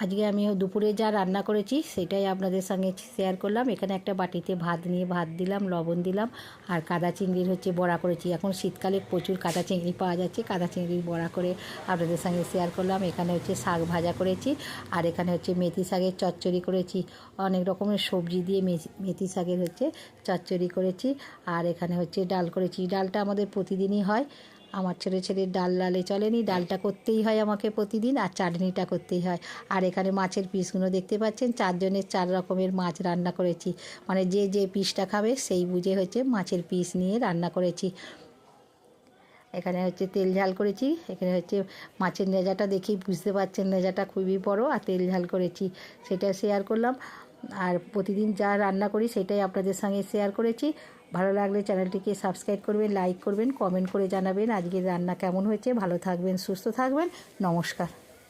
আজকে আমি দুপুরে যা রান্না করেছি সেটাই আপনাদের সঙ্গে শেয়ার করলাম। এখানে একটা বাটিতে ভাত নিয়ে ভাত দিলাম, লবণ দিলাম, আর কাদা চিংড়ির বড়া করেছি। এখন শীতকালে প্রচুর কাদা চিংড়ি পাওয়া যাচ্ছে, কাদা চিংড়ির বড়া করে আপনাদের সঙ্গে শেয়ার করলাম। এখানে শাক ভাজা করেছি, আর এখানে মেথি শাকের চচ্চড়ি করেছি। অনেক রকমের সবজি দিয়ে মেথি শাকের চচ্চড়ি করেছি। আর এখানে ডাল করেছি। ডালটা আমাদের প্রতিদিনই হয়। আমার ছেলের ডাল লালে চলেনি, ডালটা করতেই হয় আমাকে প্রতিদিন, আর চাটনিটা করতেই হয়। আর এখানে মাছের পিসগুলো দেখতে পাচ্ছেন, 4 জনের 4 রকমের মাছ রান্না করেছি। মানে যে যে পিসটা খাবে সেই বুঝে মাছের পিস নিয়ে রান্না করেছি। এখানে তেল ঝাল করেছি। এখানে মাছের নেজাটা দেখেই বুঝতে পারছেন, নেজাটা খুবই বড়, আর তেল ঝাল করেছি, সেটা শেয়ার করলাম। আর প্রতিদিন যা রান্না করি সেটাই আপনাদের সঙ্গে শেয়ার করেছি। ভালো লাগলে চ্যানেলটিকে সাবস্ক্রাইব করবেন, লাইক করবেন, কমেন্ট করে জানাবেন আজকের রান্না কেমন হয়েছে। ভালো থাকবেন, সুস্থ থাকবেন, নমস্কার।